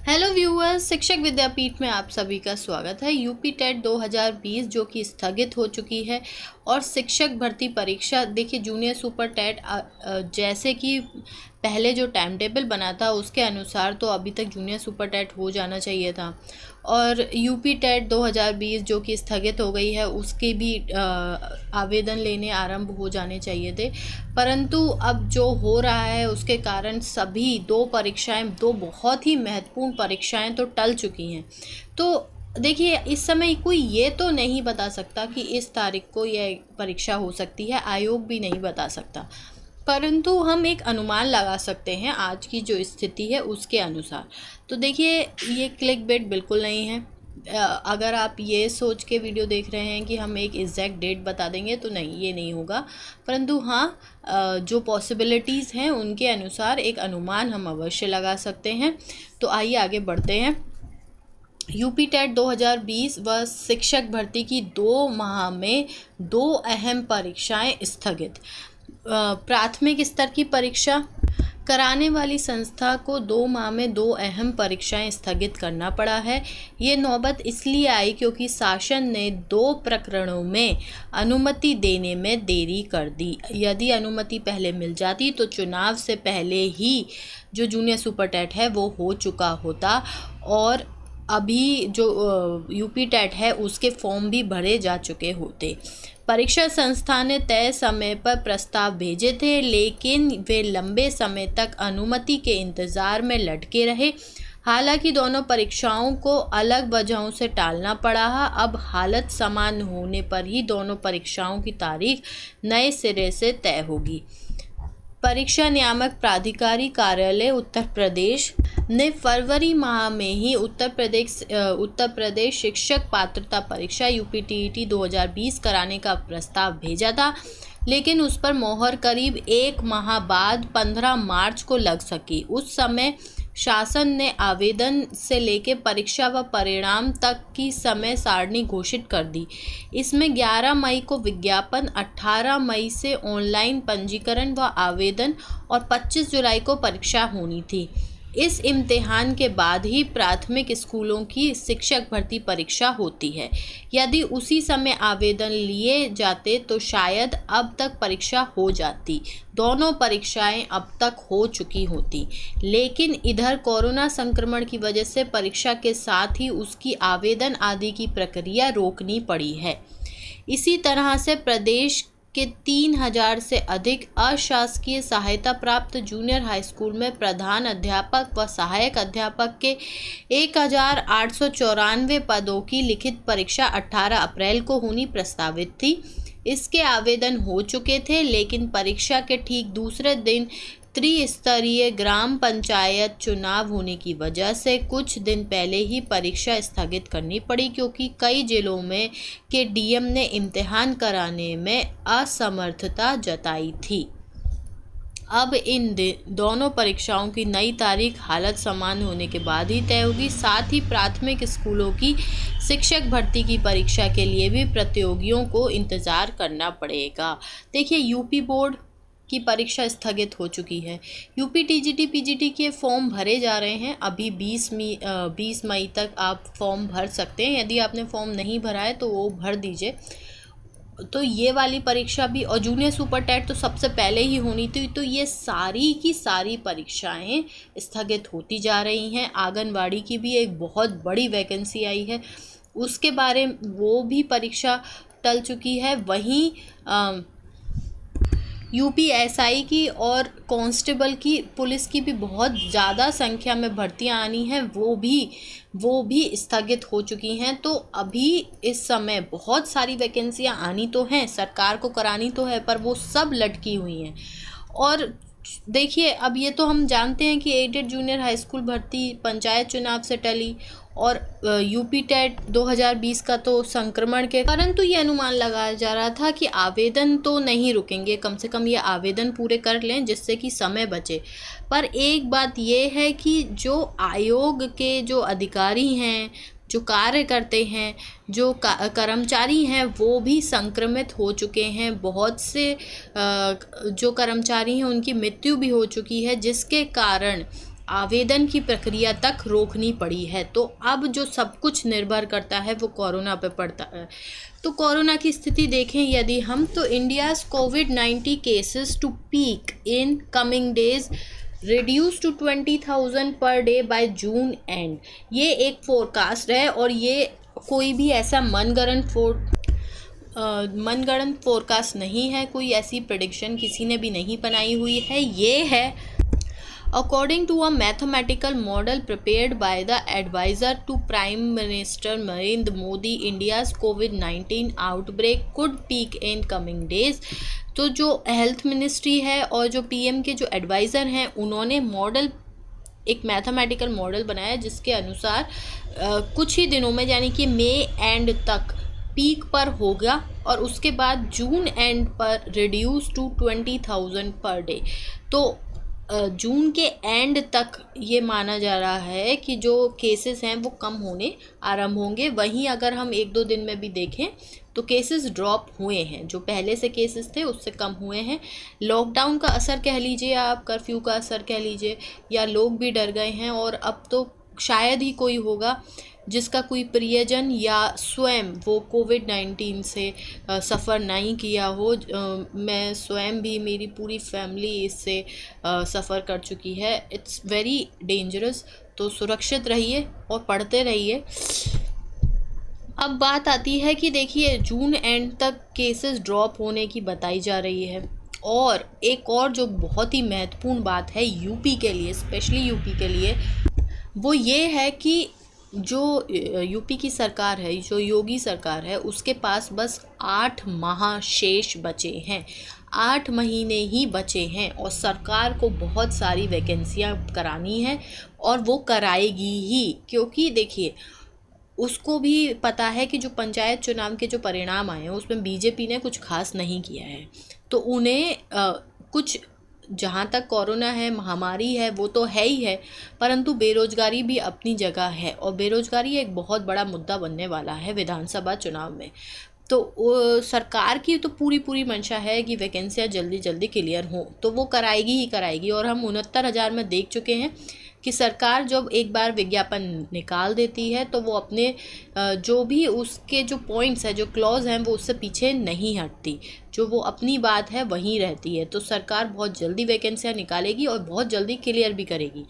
Hello viewers, शिक्षक विद्यापीठ में आप सभी का स्वागत है। यूपी टेट 2020 जो कि स्थगित हो चुकी है और शिक्षक भर्ती परीक्षा देखिए जूनियर सुपर टेट जैसे कि पहले जो टाइम टेबल बना था उसके अनुसार तो अभी तक जूनियर सुपर टेट हो जाना चाहिए था और यूपी टेट 2020 जो कि स्थगित हो गई है उसके भी आवेदन लेने आरंभ हो जाने चाहिए थे। परंतु अब जो हो रहा है उसके कारण सभी दो बहुत ही महत्वपूर्ण परीक्षाएं तो टल चुकी हैं। तो देखिए इस समय कोई ये तो नहीं बता सकता कि इस तारीख को यह परीक्षा हो सकती है, आयोग भी नहीं बता सकता, परंतु हम एक अनुमान लगा सकते हैं आज की जो स्थिति है उसके अनुसार। तो देखिए ये क्लिक बेट बिल्कुल नहीं है। अगर आप ये सोच के वीडियो देख रहे हैं कि हम एक एग्जैक्ट डेट बता देंगे तो नहीं, ये नहीं होगा। परंतु हाँ, जो पॉसिबिलिटीज़ हैं उनके अनुसार एक अनुमान हम अवश्य लगा सकते हैं। तो आइए आगे बढ़ते हैं। यूपी टेट 2020 व शिक्षक भर्ती की 2 माह में 2 अहम परीक्षाएं स्थगित। प्राथमिक स्तर की परीक्षा कराने वाली संस्था को 2 माह में 2 अहम परीक्षाएं स्थगित करना पड़ा है। ये नौबत इसलिए आई क्योंकि शासन ने 2 प्रकरणों में अनुमति देने में देरी कर दी। यदि अनुमति पहले मिल जाती तो चुनाव से पहले ही जो जूनियर सुपर टेट है वो हो चुका होता और अभी जो यूपी टेट है उसके फॉर्म भी भरे जा चुके होते। परीक्षा संस्था ने तय समय पर प्रस्ताव भेजे थे, लेकिन वे लंबे समय तक अनुमति के इंतज़ार में लटके रहे। हालांकि दोनों परीक्षाओं को अलग वजहों से टालना पड़ा। अब हालत समान होने पर ही दोनों परीक्षाओं की तारीख नए सिरे से तय होगी। परीक्षा नियामक प्राधिकारी कार्यालय उत्तर प्रदेश ने फरवरी माह में ही उत्तर प्रदेश शिक्षक पात्रता परीक्षा यूपीटीईटी 2020 कराने का प्रस्ताव भेजा था, लेकिन उस पर मोहर करीब 1 माह बाद 15 मार्च को लग सकी। उस समय शासन ने आवेदन से लेकर परीक्षा व परिणाम तक की समय सारणी घोषित कर दी। इसमें 11 मई को विज्ञापन, 18 मई से ऑनलाइन पंजीकरण व आवेदन और 25 जुलाई को परीक्षा होनी थी। इस इम्तिहान के बाद ही प्राथमिक स्कूलों की शिक्षक भर्ती परीक्षा होती है। यदि उसी समय आवेदन लिए जाते तो शायद अब तक परीक्षा हो जाती। दोनों परीक्षाएं अब तक हो चुकी होती, लेकिन इधर कोरोना संक्रमण की वजह से परीक्षा के साथ ही उसकी आवेदन आदि की प्रक्रिया रोकनी पड़ी है। इसी तरह से प्रदेश के 3000 से अधिक अशासकीय सहायता प्राप्त जूनियर हाई स्कूल में प्रधान अध्यापक व सहायक अध्यापक के 1894 पदों की लिखित परीक्षा 18 अप्रैल को होनी प्रस्तावित थी। इसके आवेदन हो चुके थे, लेकिन परीक्षा के ठीक दूसरे दिन त्रिस्तरीय ग्राम पंचायत चुनाव होने की वजह से कुछ दिन पहले ही परीक्षा स्थगित करनी पड़ी, क्योंकि कई जिलों में के डीएम ने इम्तिहान कराने में असमर्थता जताई थी। अब इन दोनों परीक्षाओं की नई तारीख हालत समान होने के बाद ही तय होगी। साथ ही प्राथमिक स्कूलों की शिक्षक भर्ती की परीक्षा के लिए भी प्रतियोगियों को इंतज़ार करना पड़ेगा। देखिए यूपी बोर्ड की परीक्षा स्थगित हो चुकी है। यूपी टीजीटी पीजीटी के फॉर्म भरे जा रहे हैं। अभी 20 मई तक आप फॉर्म भर सकते हैं। यदि आपने फॉर्म नहीं भरा है तो वो भर दीजिए। तो ये वाली परीक्षा भी, और जूनियर सुपर टेट तो सबसे पहले ही होनी थी। तो ये सारी की सारी परीक्षाएं स्थगित होती जा रही हैं। आंगनवाड़ी की भी एक बहुत बड़ी वैकेंसी आई है, उसके बारे में वो भी परीक्षा टल चुकी है। वहीं यूपीएसआई की और कांस्टेबल की, पुलिस की भी बहुत ज़्यादा संख्या में भर्तियां आनी हैं, वो भी स्थगित हो चुकी हैं। तो अभी इस समय बहुत सारी वैकेंसियां आनी तो हैं, सरकार को करानी तो है, पर वो सब लटकी हुई हैं। और देखिए अब ये तो हम जानते हैं कि एडेड जूनियर हाई स्कूल भर्ती पंचायत चुनाव से टली और यूपी टेट 2020 का तो संक्रमण के, परंतु ये अनुमान लगाया जा रहा था कि आवेदन तो नहीं रुकेंगे, कम से कम ये आवेदन पूरे कर लें जिससे कि समय बचे। पर एक बात ये है कि जो आयोग के जो अधिकारी हैं, जो कार्य करते हैं, जो कर्मचारी हैं, वो भी संक्रमित हो चुके हैं। बहुत से जो कर्मचारी हैं उनकी मृत्यु भी हो चुकी है, जिसके कारण आवेदन की प्रक्रिया तक रोकनी पड़ी है। तो अब जो सब कुछ निर्भर करता है वो कोरोना पे पड़ता है। तो कोरोना की स्थिति देखें यदि हम, तो इंडियाज़ कोविड-19 cases to peak in coming days reduce to 20,000 per day by June and. ये एक फोरकास्ट है और ये कोई भी ऐसा मनगढ़ंत फोरकास्ट नहीं है, कोई ऐसी प्रेडिक्शन किसी ने भी नहीं बनाई हुई है। ये है according to a mathematical model prepared by the advisor to Prime Minister Narendra Modi, India's COVID-19 outbreak could peak in coming days। तो जो हेल्थ मिनिस्ट्री है और जो पीएम के जो एडवाइज़र हैं उन्होंने मॉडल, एक मैथमेटिकल मॉडल बनाया जिसके अनुसार कुछ ही दिनों में यानी कि मई एंड तक पीक पर होगा और उसके बाद जून एंड पर रिड्यूस टू 20,000 पर डे। तो जून के एंड तक ये माना जा रहा है कि जो केसेस हैं वो कम होने आरंभ होंगे। वहीं अगर हम 1-2 दिन में भी देखें तो केसेस ड्रॉप हुए हैं, जो पहले से केसेस थे उससे कम हुए हैं। लॉकडाउन का असर कह लीजिए आप, कर्फ्यू का असर कह लीजिए, या लोग भी डर गए हैं और अब तो शायद ही कोई होगा जिसका कोई प्रियजन या स्वयं वो कोविड-19 से सफ़र नहीं किया हो। मैं स्वयं भी, मेरी पूरी फैमिली इससे सफ़र कर चुकी है। It's very dangerous. तो सुरक्षित रहिए और पढ़ते रहिए। अब बात आती है कि देखिए जून एंड तक केसेस ड्रॉप होने की बताई जा रही है। और एक और जो बहुत ही महत्वपूर्ण बात है यूपी के लिए, स्पेशली यूपी के लिए, वो ये है कि जो यूपी की सरकार है, जो योगी सरकार है, उसके पास बस 8 माह शेष बचे हैं। 8 महीने ही बचे हैं और सरकार को बहुत सारी वैकेंसियां करानी है और वो कराएगी ही। क्योंकि देखिए उसको भी पता है कि जो पंचायत चुनाव के जो परिणाम आए हैं उसमें बीजेपी ने कुछ खास नहीं किया है। तो उन्हें कुछ, जहाँ तक कोरोना है, महामारी है, वो तो है ही है, परंतु बेरोजगारी भी अपनी जगह है और बेरोजगारी एक बहुत बड़ा मुद्दा बनने वाला है विधानसभा चुनाव में। तो सरकार की तो पूरी मंशा है कि वैकेंसियाँ जल्दी जल्दी क्लियर हों, तो वो कराएगी ही कराएगी। और हम 69,000 में देख चुके हैं कि सरकार जब एक बार विज्ञापन निकाल देती है तो वो अपने जो भी उसके जो पॉइंट्स हैं, जो क्लॉज हैं, वो उससे पीछे नहीं हटती। जो वो अपनी बात है वहीं रहती है। तो सरकार बहुत जल्दी वैकेंसियाँ निकालेगी और बहुत जल्दी क्लियर भी करेगी।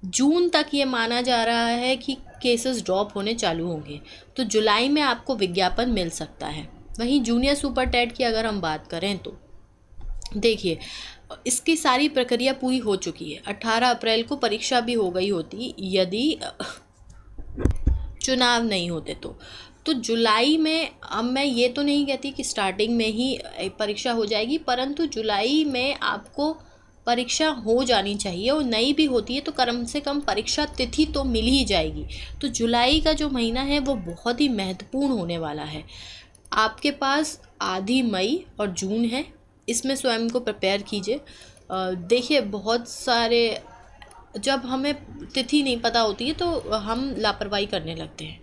जून तक ये माना जा रहा है कि केसेस ड्रॉप होने चालू होंगे, तो जुलाई में आपको विज्ञापन मिल सकता है। वहीं जूनियर सुपर टेट की अगर हम बात करें तो देखिए इसकी सारी प्रक्रिया पूरी हो चुकी है। 18 अप्रैल को परीक्षा भी हो गई होती यदि चुनाव नहीं होते तो जुलाई में, अब मैं ये तो नहीं कहती कि स्टार्टिंग में ही परीक्षा हो जाएगी, परंतु जुलाई में आपको परीक्षा हो जानी चाहिए। और नई भी होती है तो कम से कम परीक्षा तिथि तो मिल ही जाएगी। तो जुलाई का जो महीना है वो बहुत ही महत्वपूर्ण होने वाला है। आपके पास आधी मई और जून है, इसमें स्वयं को प्रिपेयर कीजिए। देखिए बहुत सारे, जब हमें तिथि नहीं पता होती है तो हम लापरवाही करने लगते हैं।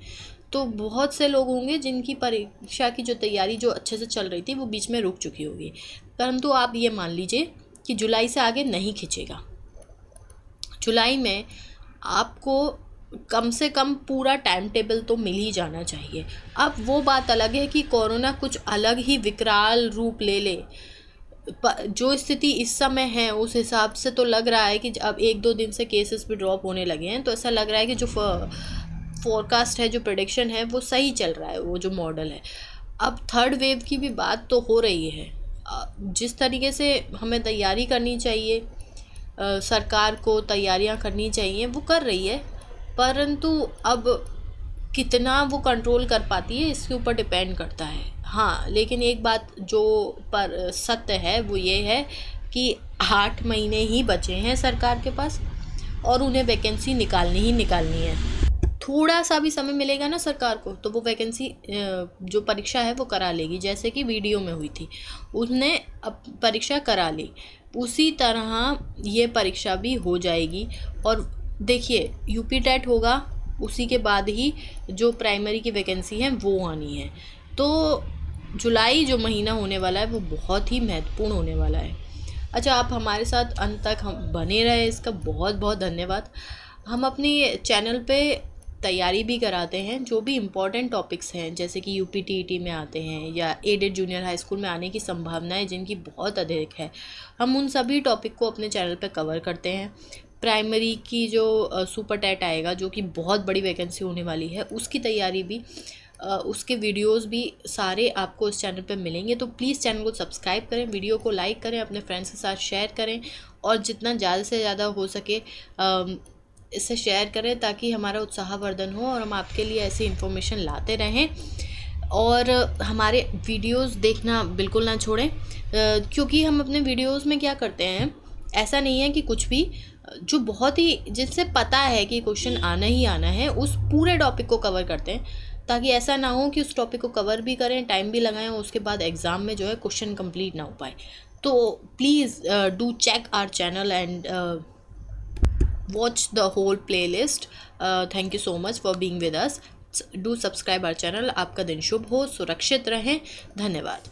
तो बहुत से लोग होंगे जिनकी परीक्षा की जो तैयारी जो अच्छे से चल रही थी वो बीच में रुक चुकी होगी, परंतु आप ये मान लीजिए कि जुलाई से आगे नहीं खिंचेगा। जुलाई में आपको कम से कम पूरा टाइम टेबल तो मिल ही जाना चाहिए। अब वो बात अलग है कि कोरोना कुछ अलग ही विकराल रूप ले ले। जो स्थिति इस समय है उस हिसाब से तो लग रहा है कि अब 1-2 दिन से केसेस भी ड्रॉप होने लगे हैं, तो ऐसा लग रहा है कि जो फोरकास्ट है, जो प्रेडिक्शन है, वो सही चल रहा है, वो जो मॉडल है। अब थर्ड वेव की भी बात तो हो रही है। जिस तरीके से हमें तैयारी करनी चाहिए, सरकार को तैयारियां करनी चाहिए, वो कर रही है, परंतु अब कितना वो कंट्रोल कर पाती है इसके ऊपर डिपेंड करता है। हाँ, लेकिन एक बात जो पर सत्य है वो ये है कि 8 महीने ही बचे हैं सरकार के पास और उन्हें वैकेंसी निकालनी ही निकालनी है। थोड़ा सा भी समय मिलेगा ना सरकार को तो वो वैकेंसी जो परीक्षा है वो करा लेगी। जैसे कि वीडियो में हुई थी, उसने अब परीक्षा करा ली, उसी तरह ये परीक्षा भी हो जाएगी। और देखिए यूपी टेट होगा, उसी के बाद ही जो प्राइमरी की वैकेंसी है वो आनी है। तो जुलाई जो महीना होने वाला है वो बहुत ही महत्वपूर्ण होने वाला है। अच्छा, आप हमारे साथ अंत तक हम बने रहे, इसका बहुत बहुत धन्यवाद। हम अपनी चैनल पे तैयारी भी कराते हैं, जो भी इम्पोर्टेंट टॉपिक्स हैं जैसे कि यूपीटीईटी में आते हैं या एडेड जूनियर हाई स्कूल में आने की संभावनाएं जिनकी बहुत अधिक है, हम उन सभी टॉपिक को अपने चैनल पे कवर करते हैं। प्राइमरी की जो सुपर टेट आएगा, जो कि बहुत बड़ी वैकेंसी होने वाली है, उसकी तैयारी भी उसके वीडियोस भी सारे आपको इस चैनल पे मिलेंगे। तो प्लीज़ चैनल को सब्सक्राइब करें, वीडियो को लाइक करें, अपने फ्रेंड्स के साथ शेयर करें और जितना ज़्यादा से ज़्यादा हो सके इसे शेयर करें ताकि हमारा उत्साहवर्धन हो और हम आपके लिए ऐसी इन्फॉर्मेशन लाते रहें। और हमारे वीडियोस देखना बिल्कुल ना छोड़ें, क्योंकि हम अपने वीडियोस में क्या करते हैं, ऐसा नहीं है कि कुछ भी, जो बहुत ही जिससे पता है कि क्वेश्चन आना ही आना है उस पूरे टॉपिक को कवर करते हैं, ताकि ऐसा ना हो कि उस टॉपिक को कवर भी करें, टाइम भी लगाएं और उसके बाद एग्ज़ाम में जो है क्वेश्चन कंप्लीट ना हो पाए। तो please do check our channel and watch the whole playlist. Thank you so much for being with us. Do subscribe our channel. आपका दिन शुभ हो, सुरक्षित रहें। धन्यवाद।